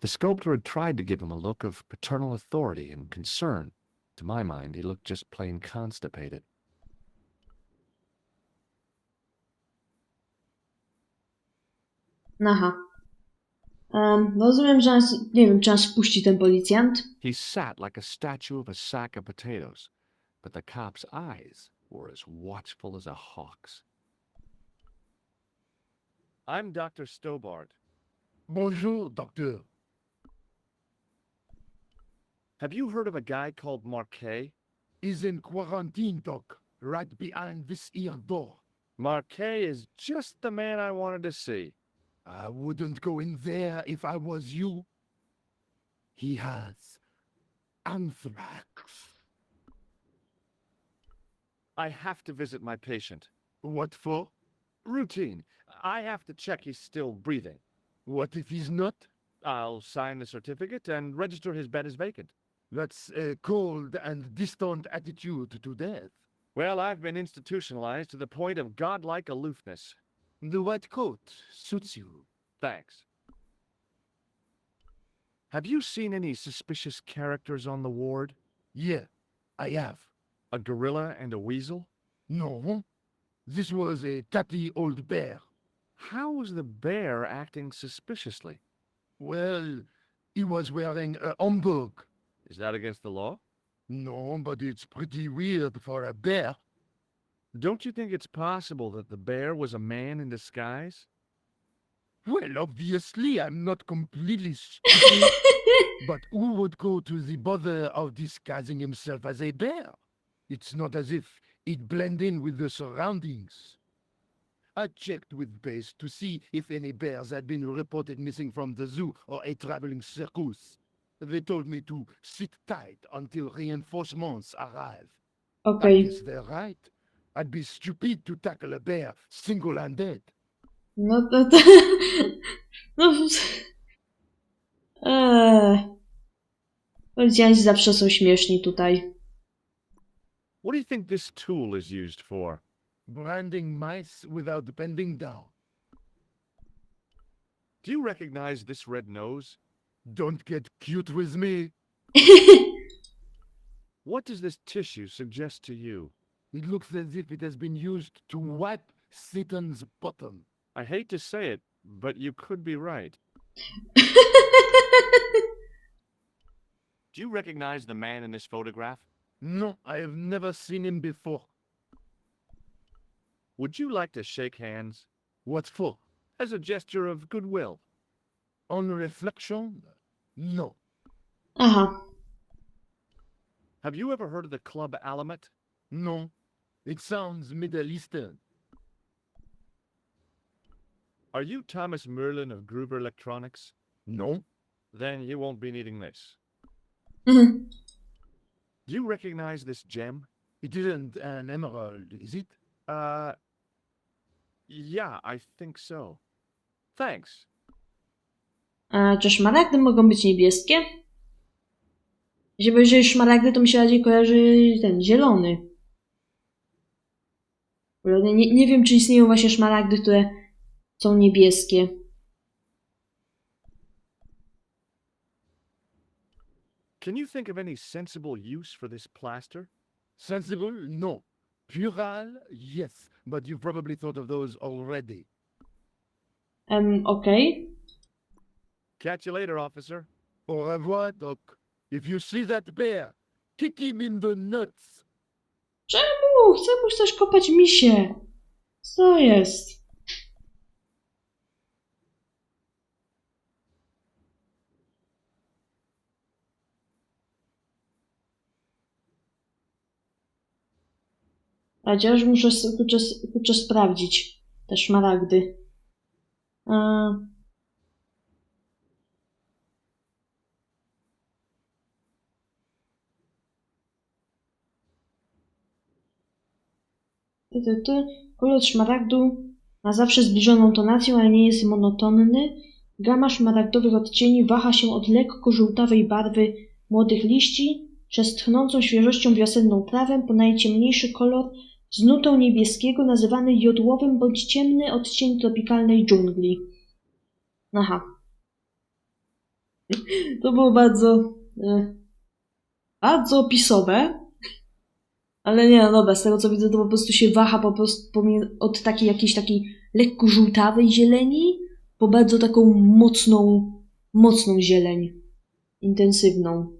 The sculptor had tried to give him a look of paternal authority and concern. To my mind, he looked just plain constipated. Aha. Rozumiem, że nas, nie wiem, czy nas wpuści ten policjant. He sat like a statue of a sack of potatoes, but the cop's eyes were as watchful as a hawk's. I'm Dr. Stobbart. Bonjour, doctor. Have you heard of a guy called Marquet? He's in quarantine, doc. Right behind this here door. Marquet is just the man I wanted to see. I wouldn't go in there if I was you. He has anthrax. I have to visit my patient. What for? Routine. I have to check he's still breathing. What if he's not? I'll sign the certificate and register his bed as vacant. That's a cold and distant attitude to death. Well, I've been institutionalized to the point of godlike aloofness. The white coat suits you. Thanks. Have you seen any suspicious characters on the ward? Yeah, I have. A gorilla and a weasel? No, this was a tatty old bear. How was the bear acting suspiciously? Well, he was wearing a homburg. Is that against the law? No, but it's pretty weird for a bear. Don't you think it's possible that the bear was a man in disguise? Well, obviously, I'm not completely stupid. But who would go to the bother of disguising himself as a bear? It's not as if he'd blend in with the surroundings. I checked with base to see if any bears had been reported missing from the zoo or a traveling circus. They told me to sit tight until reinforcements arrive. I Okej. guess they're right. I'd be stupid to tackle a bear single-handed. No to... No... Policjanci zawsze są śmieszni tutaj. What do you think this tool is used for? Branding mice without bending down. Do you recognize this red nose? Don't get cute with me. What does this tissue suggest to you? It looks as if it has been used to wipe Satan's bottom. I hate to say it, but you could be right. Do you recognize the man in this photograph? No, I have never seen him before. Would you like to shake hands? What for? As a gesture of goodwill. On reflection? No. Aha. Have you ever heard of the Club Alamet? No. It sounds Middle Eastern. Are you Thomas Merlin of Gruber Electronics? No. Then you won't be needing this. Mhm. Do you recognize this gem? It isn't an emerald, is it? Yeah, I think so. Thanks. A czy szmaragdy mogą być niebieskie? Jeśli będzie szmaragdy, to mi się bardziej kojarzy ten zielony. Nie wiem, czy istnieją właśnie szmaragdy, które są niebieskie. Can you think of any sensible use for this plaster? Sensible? No. Puerile? Yes. But you've probably thought of those already. Okej. Catch you later, officer. Au revoir, Doc. If you see that bear, kick him in the nuts. Czemu? Chcesz kopać misie? Co jest? A chociaż muszę kurczę sprawdzić te szmaragdy. Kolor szmaragdu ma zawsze zbliżoną tonację, ale nie jest monotonny. Gama szmaragdowych odcieni waha się od lekko żółtawej barwy młodych liści przez tchnącą świeżością wiosenną trawę po najciemniejszy kolor z nutą niebieskiego nazywany jodłowym bądź ciemny odcień tropikalnej dżungli. Aha. To było bardzo opisowe. Ale nie, no dobra, z tego co widzę, to po prostu się waha po prostu od jakiejś takiej lekko żółtawej zieleni po bardzo taką mocną zieleń. Intensywną.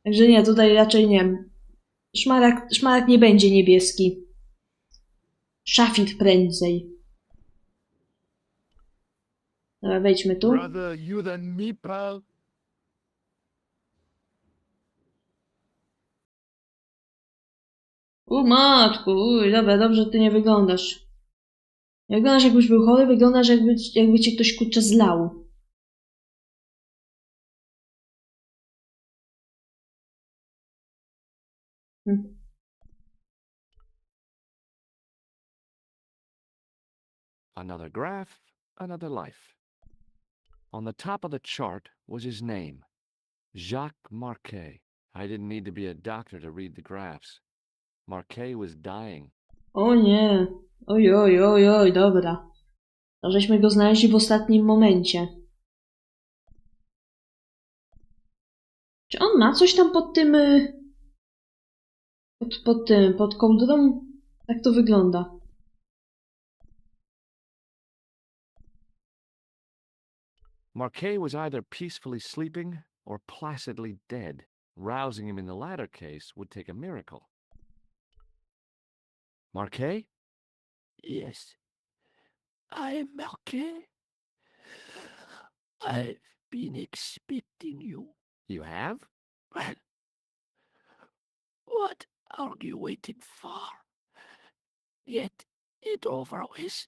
Także nie, tutaj raczej nie. Szmaragd nie będzie niebieski. Szafir prędzej. Dobra, wejdźmy tu. Rather you than me, pal. Matku, dobra, dobrze ty nie wyglądasz. Nie wyglądasz jakbyś był chory, wyglądasz jakby cię ktoś kurczę zlał. Another graph, another life. On the top of the chart was his name, Jacques Marquet. I didn't need to be a doctor to read the graphs. Marquet was dying. O nie. Oj, dobra. To żeśmy go znaleźli w ostatnim momencie. Czy on ma coś tam pod tym... pod kołdrą? Jak to wygląda? Marquet was either peacefully sleeping or placidly dead. Rousing him in the latter case would take a miracle. Marquet? Yes. I'm Marquet. I've been expecting you. You have? Well, what are you waiting for? Get it over with.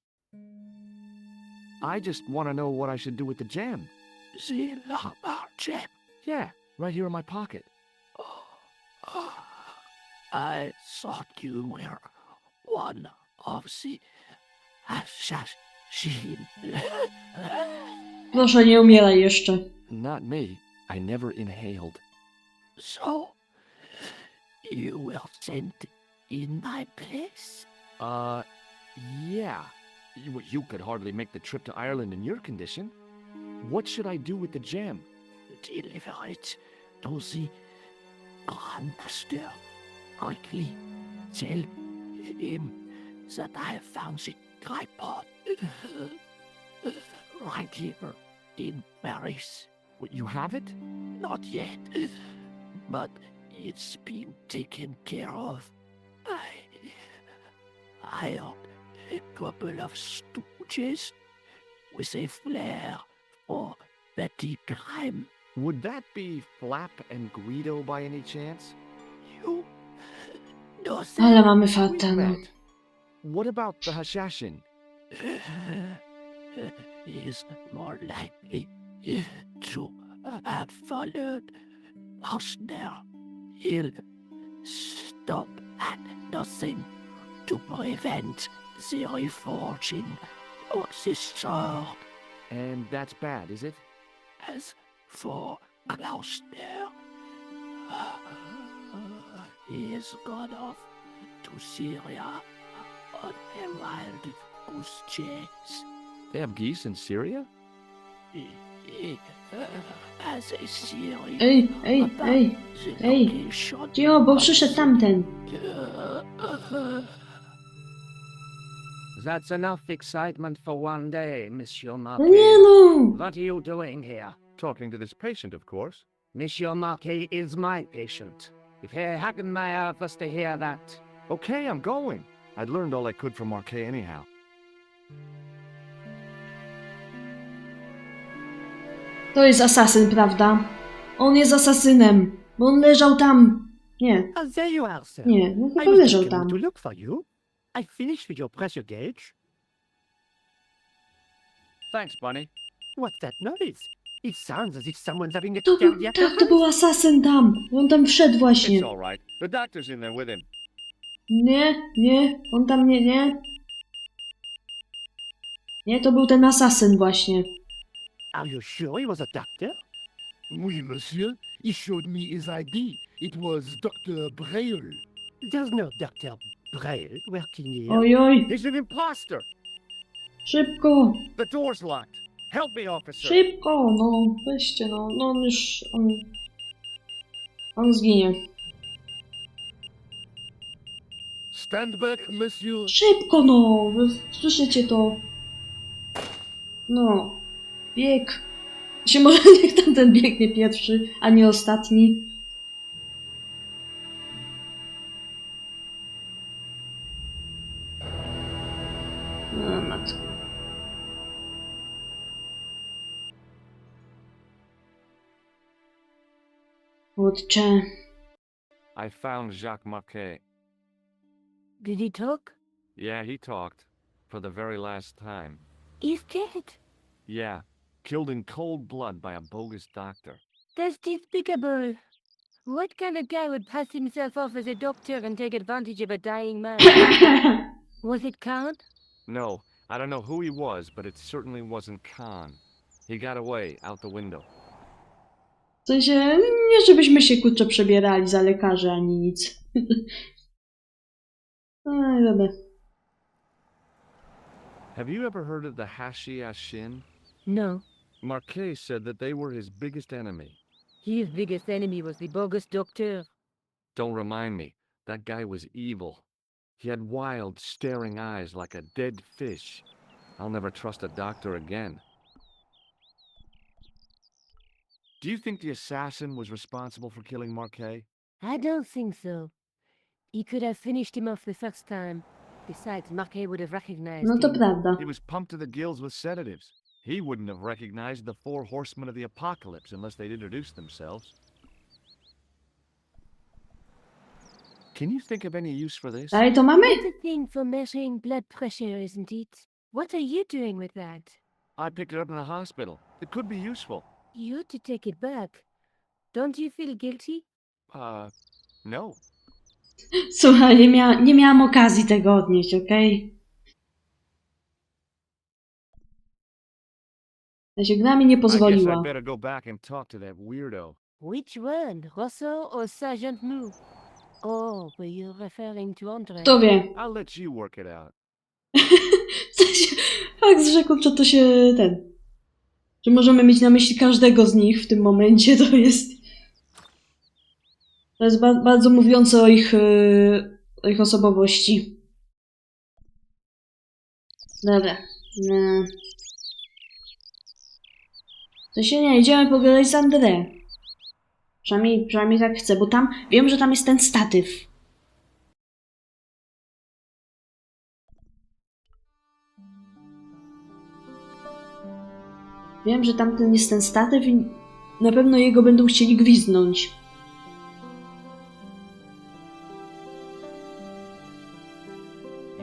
I just want to know what I should do with the gem. The Lombard gem. Yeah, right here in my pocket. I thought you were one of the assassins. Proszę, nie umieraj jeszcze. Not me. I never inhaled. So, you were sent in my place? Yeah. You could hardly make the trip to Ireland in your condition. What should I do with the gem? Deliver it to the Grandmaster. Quickly tell him that I found the tripod right here in Paris. You have it? Not yet, but it's been taken care of. I hired a couple of stooges with a flair for petty crime. Would that be Flap and Guido by any chance? You know Ale mamy We fata, no. met. What about the Hashashin? is more likely to have followed us there. He'll stop at nothing to prevent the reforging of the sword. And that's bad, is it? As for Gloucester, he has gone off to Syria on a wild goose chase. They have geese in Syria? As a series Ej, ej, ej, ej. Cicho, bo przyszedł tamten. That's enough excitement for one day, Monsieur No Marquis. nie no! What are you doing here? Talking to this patient, of course. Monsieur Marquis is my patient. If Herr Hagenmeyer was to hear that. Okay, I'm going. I'd learned all I could from Marquet anyhow. To jest asasyn, prawda? On jest asasynem, bo on leżał tam. Nie, Oh, there you are, sir. nie, no I chyba was leżał just tam. coming to look for you. I finished with your pressure gauge. Thanks, Bunny. What's that noise? It sounds as if someone's having a To, cardiac tak, to był asasyn tam. On tam wszedł właśnie. It's all right. The doctor's in there with him. Nie, nie, on tam nie. Nie, to był ten asasyn właśnie. Are you sure he was a doctor? Oui, monsieur. He showed me his ID. It was Dr. Braille. There's no Dr. Braille working here. Ojoj, He's an imposter. szybko, The door's locked. Help me, officer. szybko, no, weźcie, no, on już, on zginie. Stand back, monsieur. Szybko, no, wy słyszycie to? No, bieg. Się może niech tamten biegnie pierwszy, a nie ostatni. O, matko. Kurczę. I found Jacques Marquet. Did he talk? Yeah, he talked. For the very last time. He's dead. Yeah. Killed in cold blood by a bogus doctor. That's despicable. What kind of guy would pass himself off as a doctor and take advantage of a dying man? Was it Count? No, I don't know who he was, but it certainly wasn't Khan. He got away, out the window. W sensie, nie żebyśmy się kurczę przebierali za lekarzy ani nic. Aj, dobra. Have you ever heard of the Hashi Ashin? No. Marquet said that they were his biggest enemy. His biggest enemy was the bogus doctor. Don't remind me. That guy was evil. He had wild, staring eyes like a dead fish. I'll never trust a doctor again. Do you think the assassin was responsible for killing Marquet? I don't think so. He could have finished him off the first time. Besides, Marquet would have recognized No to him. prawda. He was pumped to the gills with sedatives. He wouldn't have recognized the 4 horsemen of the apocalypse unless they'd introduced themselves. Can you think of any use for this? Dalej to mamy? It's a thing for measuring blood pressure, isn't it? What are you doing with that? I picked it up in the hospital. It could be useful. You ought to take it back. Don't you feel guilty? No. Słuchaj, nie miałam okazji tego odnieść, okej? Ja się gra mi nie I guess pozwoliła. I'd better go back and talk to that weirdo. Which one, Rosso or Sergeant Mou? Oh, were you referring to Andre? Kto wie? I'll let you work it out. W sensie, fakt, że kurczę to się że możemy mieć na myśli każdego z nich w tym momencie, to jest bardzo mówiące o ich osobowości. Dobra. To się nie, idziemy pogadać z André. Przynajmniej tak chcę, bo tam, wiem, że tam jest ten statyw. Wiem, że tamten jest ten statyw i na pewno jego będą chcieli gwizdnąć.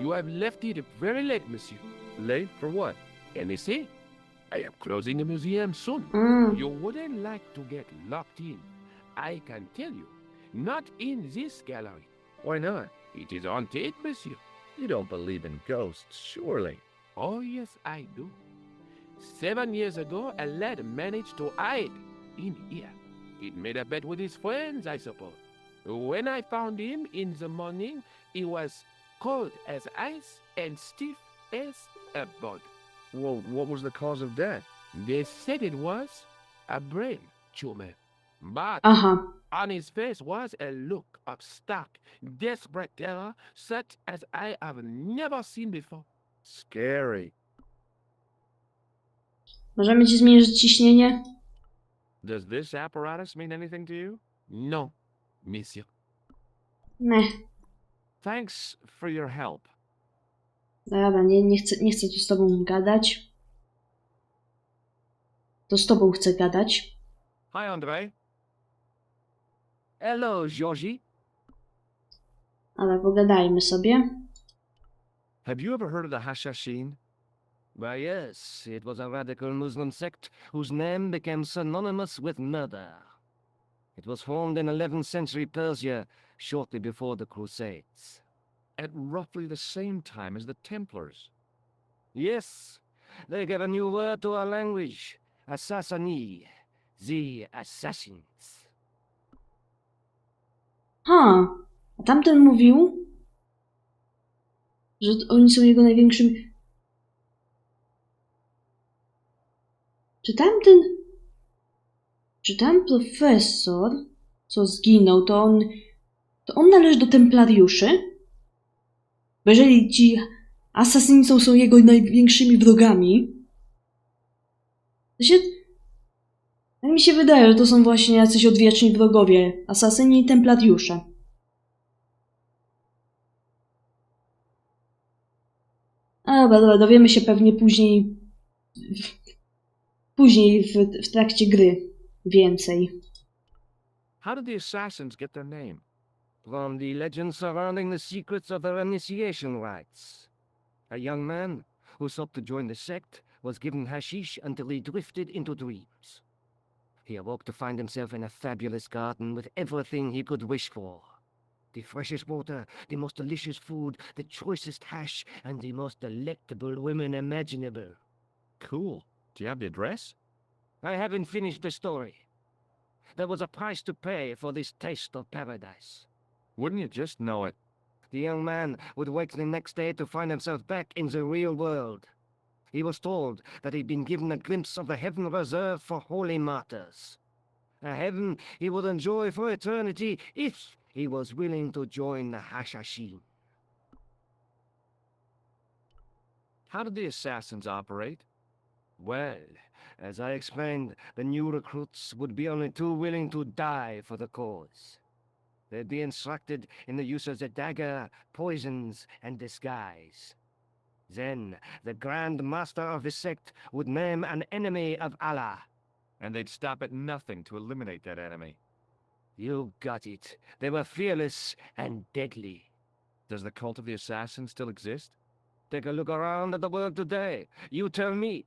You have left it very late, monsieur. Late for what? Anything? I am closing the museum soon. You wouldn't like to get locked in. I can tell you. Not in this gallery. Why not? It is haunted, monsieur. You don't believe in ghosts, surely. Oh, yes, I do. 7 years ago, a lad managed to hide in here. He'd made a bet with his friends, I suppose. When I found him in the morning, he was cold as ice and stiff as a board. Well, what was the cause of death? They said it was a brain tumor. But Aha. on his face was a look of stark, desperate terror, such as I have never seen before. Scary. Możemy ci zmierzyć ciśnienie? Does this apparatus mean anything to you? No, monsieur. Meh. Thanks for your help. Dobra, nie chcę tu z tobą gadać. To z tobą chcę gadać. Hi, Andre. Hello, Georgie. Ale pogadajmy sobie. Have you ever heard of the Hashashin? Why, yes, it was a radical Muslim sect whose name became synonymous with murder. It was formed in 11th century Persia, shortly before the Crusades. At roughly the same time as the Templars. Yes, they gave a new word to our language, Assassini, the assassins. Ha! A tamten mówił, że oni są jego największym... Czy ten profesor, co zginął, to on należy do templariuszy? Bo jeżeli ci asasyni są jego największymi wrogami, to tak mi się wydaje, że to są właśnie jacyś odwieczni wrogowie, asasyni i templariusze. A dobra, dowiemy się pewnie później w trakcie gry więcej. How did the assassins get their name? From the legend surrounding the secrets of their initiation rites. A young man who sought to join the sect was given hashish until he drifted into dreams. He awoke to find himself in a fabulous garden with everything he could wish for. The freshest water, the most delicious food, the choicest hash, and the most delectable women imaginable. Cool. Do you have the address? I haven't finished the story. There was a price to pay for this taste of paradise. Wouldn't you just know it? The young man would wake the next day to find himself back in the real world. He was told that he'd been given a glimpse of the heaven reserved for holy martyrs. A heaven he would enjoy for eternity if he was willing to join the Hashashin. How did the assassins operate? Well, as I explained, the new recruits would be only too willing to die for the cause. They'd be instructed in the use of the dagger, poisons, and disguise. Then, the Grand Master of the sect would name an enemy of Allah. And they'd stop at nothing to eliminate that enemy. You got it. They were fearless and deadly. Does the cult of the assassins still exist? Take a look around at the world today. You tell me.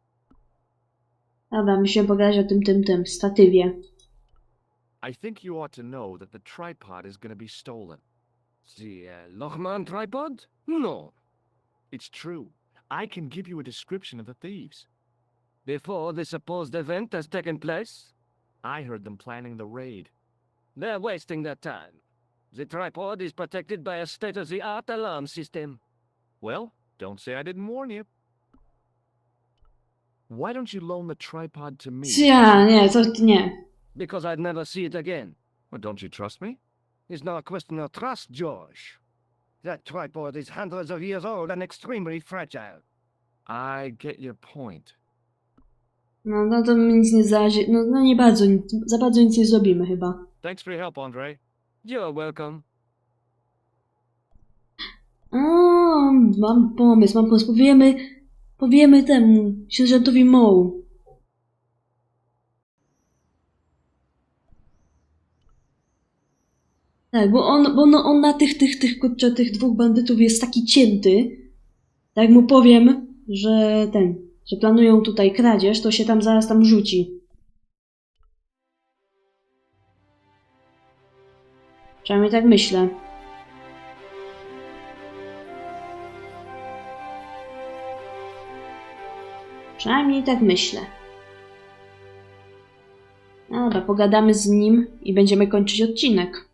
Dobra, musimy pogadać o tym statywie. I think you ought to know that the tripod is going to be stolen. The Lochman tripod? No. It's true. I can give you a description of the thieves. Before the supposed event has taken place? I heard them planning the raid. They're wasting their time. The tripod is protected by a state-of-the-art alarm system. Well, don't say I didn't warn you. Why don't you loan the tripod to me? Ja, nie, to nie. Because I'd never see it again. Well, don't you trust me? It's not a question of trust, George. That tripod is hundreds of years old and extremely fragile. I get your point. No to mi nic nie zależy. No nie bardzo, za bardzo nic nie zrobimy chyba. Thanks for your help, Andre. You're welcome. O, mam pomysł. Powiemy temu sierżantowi Moe. Tak, bo on na tych dwóch bandytów jest taki cięty. Tak mu powiem, że że planują tutaj kradzież, to się tam zaraz rzuci. Przynajmniej tak myślę. Przynajmniej tak myślę. Dobra, pogadamy z nim i będziemy kończyć odcinek.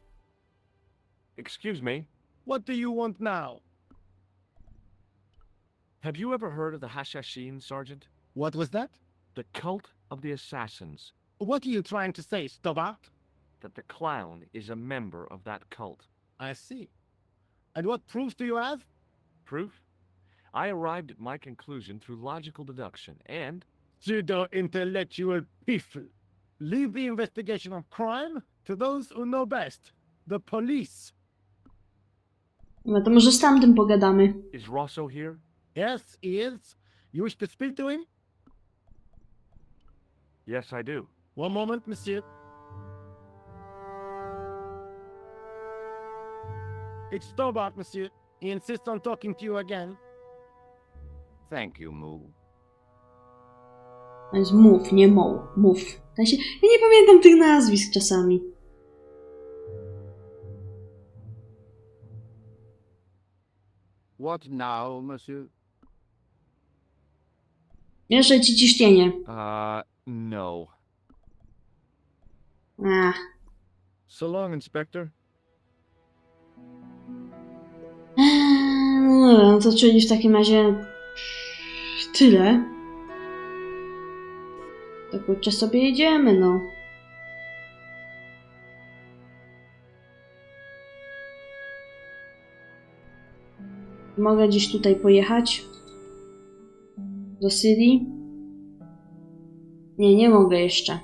Excuse me, What do you want now? have you ever heard of the Hashashin, Sergeant? What was that? The cult of the assassins. What are you trying to say, Stobbart? That the clown is a member of that cult. I see. And what proof do you have? Proof? I arrived at my conclusion through logical deduction, and Pseudo-intellectual piffle. Leave the investigation of crime to those who know best. The police. No to może z tamtym pogadamy. is Rosso here? Yes, he is. You wish to speak to him? Yes, I do. One moment, monsieur. It's Stobbart, monsieur. He insists on talking to you again. Thank you, Moo. To jest mów, nie moł. Mów. W sensie, ja nie pamiętam tych nazwisk czasami. What now, monsieur? Mieszaj ci ciśnienie. No. Ach. So long, Inspector. No, to czyli w takim razie tyle. To kurczę sobie jedziemy, no. Mogę gdzieś tutaj pojechać? Do Syrii? Nie, nie mogę jeszcze.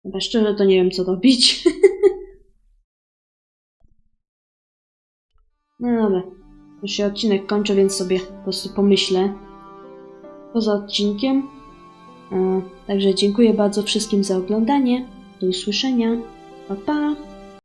Chyba szczerze to nie wiem, co robić. No dobra. Już się odcinek kończy, więc sobie po prostu pomyślę poza odcinkiem. Także dziękuję bardzo wszystkim za oglądanie. Do usłyszenia. Pa, pa!